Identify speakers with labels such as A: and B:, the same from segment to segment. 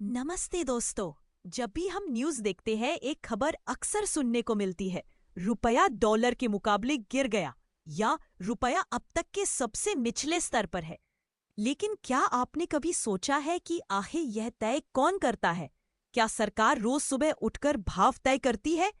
A: नमस्ते दोस्तों। जब भी हम न्यूज़ देखते हैं एक खबर अक्सर सुनने को मिलती है, रुपया डॉलर के मुकाबले गिर गया या रुपया अब तक के सबसे निचले स्तर पर है। लेकिन क्या आपने कभी सोचा है कि आखिर यह तय कौन करता है? क्या सरकार रोज सुबह उठकर भाव तय करती है?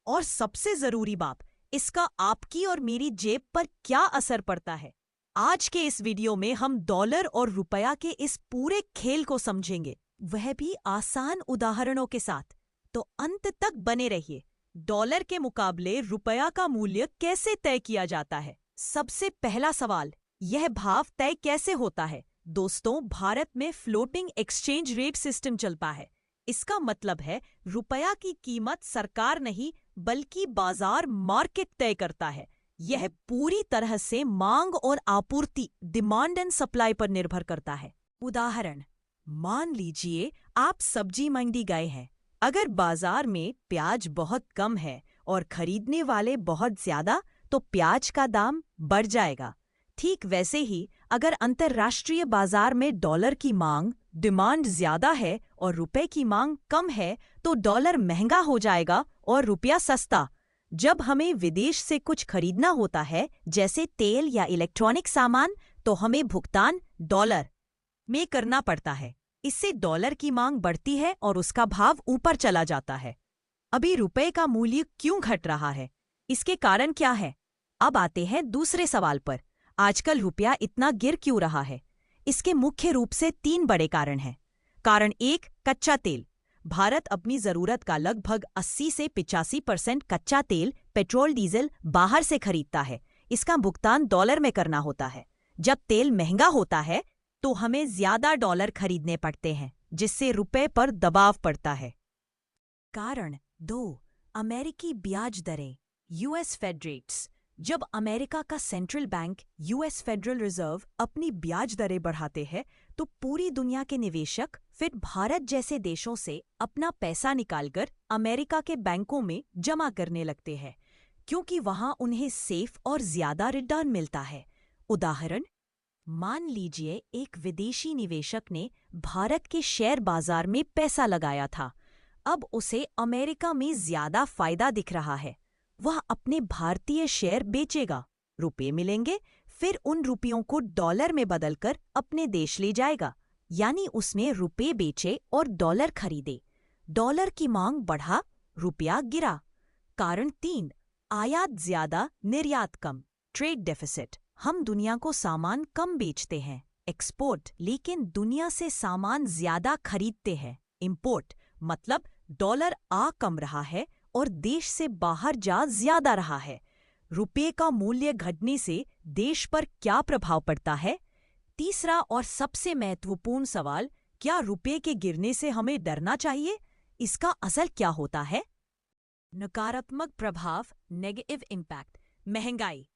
A: और सबसे जरूरी बात, इसका आपकी और मेरी जेब पर क्या असर पड़ता है? आज के इस वीडियो में हम डॉलर और रुपया के इस पूरे खेल को समझेंगे, वह भी आसान उदाहरणों के साथ। तो अंत तक बने रहिए। डॉलर के मुकाबले रुपया का मूल्य कैसे तय किया जाता है? सबसे पहला सवाल, यह भाव तय कैसे होता है? दोस्तों, भारत में फ्लोटिंग एक्सचेंज रेट सिस्टम चलता है। इसका मतलब है रुपया की कीमत सरकार नहीं बल्कि बाजार मार्केट तय करता है। यह पूरी तरह से मांग और आपूर्ति, डिमांड एंड सप्लाई पर निर्भर करता है। उदाहरण, मान लीजिए आप सब्जी मंडी गए हैं। अगर बाजार में प्याज बहुत कम है और खरीदने वाले बहुत ज्यादा, तो प्याज का दाम बढ़ जाएगा। ठीक वैसे ही अगर अंतर्राष्ट्रीय बाजार में डॉलर की मांग, डिमांड ज्यादा है और रुपए की मांग कम है, तो डॉलर महंगा हो जाएगा और रुपया सस्ता। जब हमें विदेश से कुछ खरीदना होता है, जैसे तेल या इलेक्ट्रॉनिक सामान, तो हमें भुगतान डॉलर में करना पड़ता है। इससे डॉलर की मांग बढ़ती है और उसका भाव ऊपर चला जाता है। अभी रुपए का मूल्य क्यों घट रहा है? इसके कारण क्या है? अब आते हैं दूसरे सवाल पर। आजकल रुपया इतना गिर क्यों रहा है? इसके मुख्य रूप से 3 बड़े कारण हैं। कारण 1, कच्चा तेल। भारत अपनी जरूरत का लगभग 80 से 85% कच्चा तेल, पेट्रोल, डीजल बाहर से खरीदता है। इसका भुगतान डॉलर में करना होता है। जब तेल महंगा होता है तो हमें ज्यादा डॉलर खरीदने पड़ते हैं, जिससे रुपए पर दबाव पड़ता है। कारण 2, अमेरिकी ब्याज दरें, यूएस फेड रेट्स। जब अमेरिका का central bank US federal reserve अपनी ब्याज दरें बढ़ाते हैं, तो पूरी दुनिया के निवेशक फिर भारत जैसे देशों से अपना पैसा निकालकर अमेरिका के बैंकों में जमा करने लगते हैं, क्योंकि वहां उन्हें सेफ और ज्यादा रिटर्न मिलता है। उदाहरण, मान लीजिए एक विदेशी निवेशक ने भारत के शेयर बाजार में पैसा लगाया था। अब उसे अमेरिका में ज्यादा फायदा दिख रहा है। वह अपने भारतीय शेयर बेचेगा, रुपए मिलेंगे, फिर उन रुपयों को डॉलर में बदलकर अपने देश ले जाएगा। यानी उसने रुपए बेचे और डॉलर खरीदे। डॉलर की मांग बढ़ा, रुपया गिरा। कारण 3, आयात ज्यादा, निर्यात कम, ट्रेड डेफिसिट। हम दुनिया को सामान कम बेचते हैं, एक्सपोर्ट, लेकिन दुनिया से सामान ज्यादा खरीदते हैं, इंपोर्ट। मतलब डॉलर आ कम रहा है और देश से बाहर जा ज्यादा रहा है। रुपये का मूल्य घटने से देश पर क्या प्रभाव पड़ता है? तीसरा और सबसे महत्वपूर्ण सवाल, क्या रुपये के गिरने से हमें डरना चाहिए? इसका असर क्या होता है? नकारात्मक प्रभाव, नेगेटिव इम्पैक्ट। महंगाई।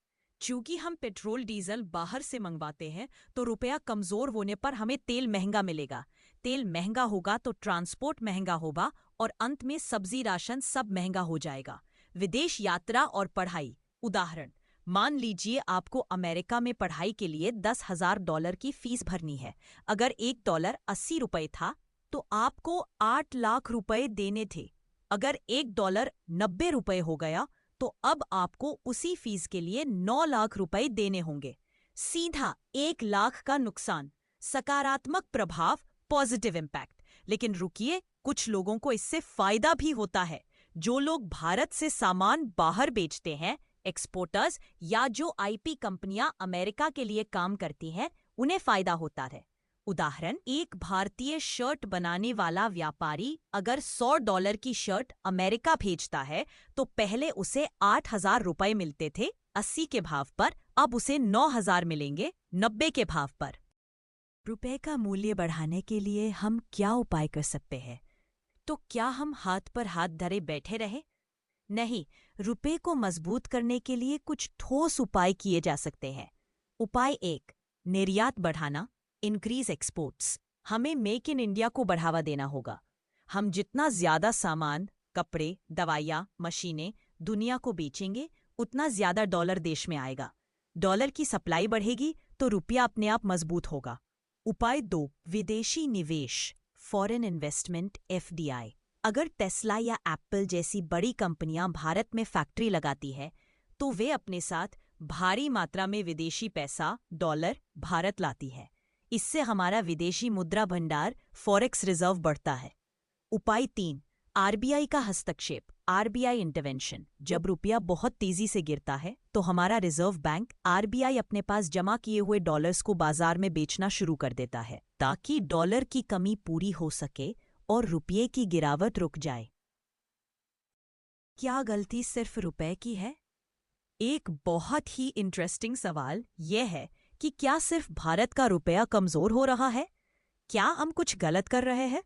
A: चूंकि हम पेट्रोल डीजल बाहर से मंगवाते हैं, तो रुपया कमजोर होने पर हमें तेल महंगा मिलेगा। तेल महंगा होगा तो ट्रांसपोर्ट महंगा होगा और अंत में सब्जी, राशन सब महंगा हो जाएगा। विदेश यात्रा और पढ़ाई। उदाहरण, मान लीजिए आपको अमेरिका में पढ़ाई के लिए $10,000 की फीस भरनी है। अगर $1 80 रुपये था तो आपको 8 लाख रुपए देने थे। अगर $1 90 रुपये हो गया तो अब आपको उसी फीस के लिए 9 लाख रुपए देने होंगे। सीधा 1 लाख का नुकसान। सकारात्मक प्रभाव, पॉजिटिव इम्पैक्ट। लेकिन रुकिए, कुछ लोगों को इससे फायदा भी होता है। जो लोग भारत से सामान बाहर बेचते हैं, एक्सपोर्टर्स, या जो आईपी कंपनियां अमेरिका के लिए काम करती हैं, उन्हें फायदा होता है। उदाहरण, एक भारतीय शर्ट बनाने वाला व्यापारी अगर $100 की शर्ट अमेरिका भेजता है, तो पहले उसे 8,000 रुपए मिलते थे 80 के भाव पर। अब उसे 9,000 मिलेंगे 90 के भाव पर। रुपए का मूल्य बढ़ाने के लिए हम क्या उपाय कर सकते हैं? तो क्या हम हाथ पर हाथ धरे बैठे रहे? नहीं, रुपए को मजबूत करने के लिए कुछ ठोस उपाय किए जा सकते हैं। उपाय 1, निर्यात बढ़ाना, इंक्रीज एक्सपोर्ट्स। हमें मेक इन इंडिया को बढ़ावा देना होगा। हम जितना ज्यादा सामान, कपड़े, दवाइयाँ, मशीनें दुनिया को बेचेंगे, उतना ज्यादा डॉलर देश में आएगा। डॉलर की सप्लाई बढ़ेगी तो रुपया अपने आप मजबूत होगा। उपाय 2, विदेशी निवेश, फॉरेन इन्वेस्टमेंट FDI। अगर टेस्ला या एप्पल जैसी बड़ी कंपनियां भारत में फैक्ट्री लगाती है तो वे अपने साथ भारी मात्रा में विदेशी पैसा डॉलर भारत लाती है। इससे हमारा विदेशी मुद्रा भंडार फॉरेक्स रिजर्व बढ़ता है। उपाय 3, RBI का हस्तक्षेप, RBI इंटरवेंशन। जब रुपया बहुत तेजी से गिरता है तो हमारा रिजर्व बैंक RBI अपने पास जमा किए हुए डॉलर्स को बाजार में बेचना शुरू कर देता है ताकि डॉलर की कमी पूरी हो सके और रुपये की गिरावट रुक जाए। क्या गलती सिर्फ रुपए की है? एक बहुत ही इंटरेस्टिंग सवाल यह है कि क्या सिर्फ भारत का रुपया कमजोर हो रहा है? क्या हम कुछ गलत कर रहे हैं?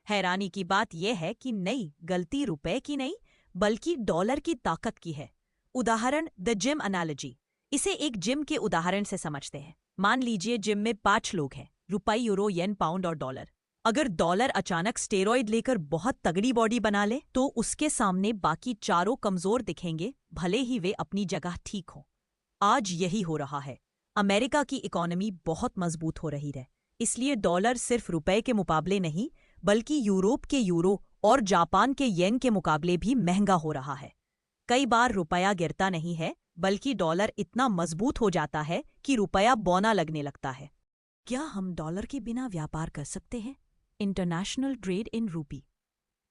A: हैरानी की बात यह है कि नहीं, गलती रुपए की नहीं बल्कि डॉलर की ताकत की है। उदाहरण द जिम एनालॉजी। इसे एक जिम के उदाहरण से समझते हैं। मान लीजिए जिम में 5 लोग हैं, रुपये, यूरो, येन, पाउंड और डॉलर। अगर डॉलर अचानक स्टेरॉइड लेकर बहुत तगड़ी बॉडी बना ले तो उसके सामने बाकी चारों कमजोर दिखेंगे, भले ही वे अपनी जगह ठीक हो। आज यही हो रहा है। अमेरिका की इकोनॉमी बहुत मजबूत हो रही है, इसलिए डॉलर सिर्फ रुपए के मुकाबले नहीं बल्कि यूरोप के यूरो और जापान के येन के मुकाबले भी महंगा हो रहा है। कई बार रुपया गिरता नहीं है बल्कि डॉलर इतना मजबूत हो जाता है कि रुपया बौना लगने लगता है। क्या हम डॉलर के बिना व्यापार कर सकते हैं? इंटरनेशनल ट्रेड इन रूपी।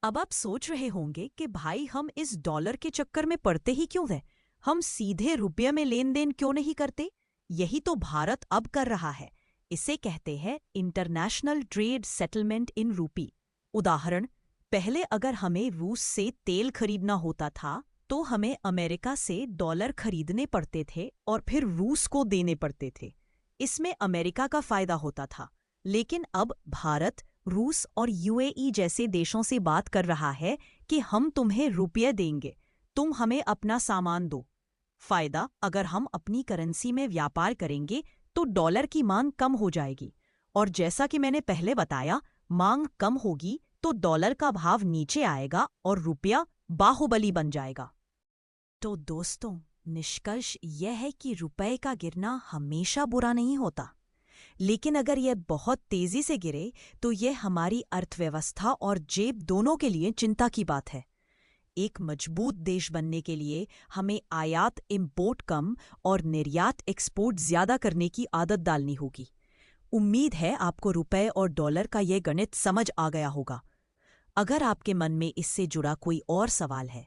A: अब आप सोच रहे होंगे कि भाई हम इस डॉलर के चक्कर में पड़ते ही क्यों हैं? हम सीधे रुपये में लेन देन क्यों नहीं करते? यही तो भारत अब कर रहा है। इसे कहते हैं इंटरनेशनल ट्रेड सेटलमेंट इन रूपी। उदाहरण, पहले अगर हमें रूस से तेल खरीदना होता था तो हमें अमेरिका से डॉलर खरीदने पड़ते थे और फिर रूस को देने पड़ते थे। इसमें अमेरिका का फायदा होता था। लेकिन अब भारत रूस और UAE जैसे देशों से बात कर रहा है कि हम तुम्हें रुपये देंगे, तुम हमें अपना सामान दो। फायदा, अगर हम अपनी करेंसी में व्यापार करेंगे तो डॉलर की मांग कम हो जाएगी, और जैसा कि मैंने पहले बताया, मांग कम होगी तो डॉलर का भाव नीचे आएगा और रुपया बाहुबली बन जाएगा। तो दोस्तों, निष्कर्ष यह है कि रुपए का गिरना हमेशा बुरा नहीं होता, लेकिन अगर यह बहुत तेजी से गिरे तो यह हमारी अर्थव्यवस्था और जेब दोनों के लिए चिंता की बात है। एक मजबूत देश बनने के लिए हमें आयात इंपोर्ट कम और निर्यात एक्सपोर्ट ज्यादा करने की आदत डालनी होगी। उम्मीद है आपको रुपए और डॉलर का यह गणित समझ आ गया होगा। अगर आपके मन में इससे जुड़ा कोई और सवाल है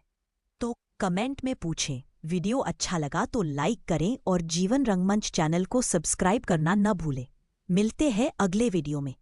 A: तो कमेंट में पूछें। वीडियो अच्छा लगा तो लाइक करें और जीवन रंगमंच चैनल को सब्सक्राइब करना न भूलें। मिलते हैं अगले वीडियो में।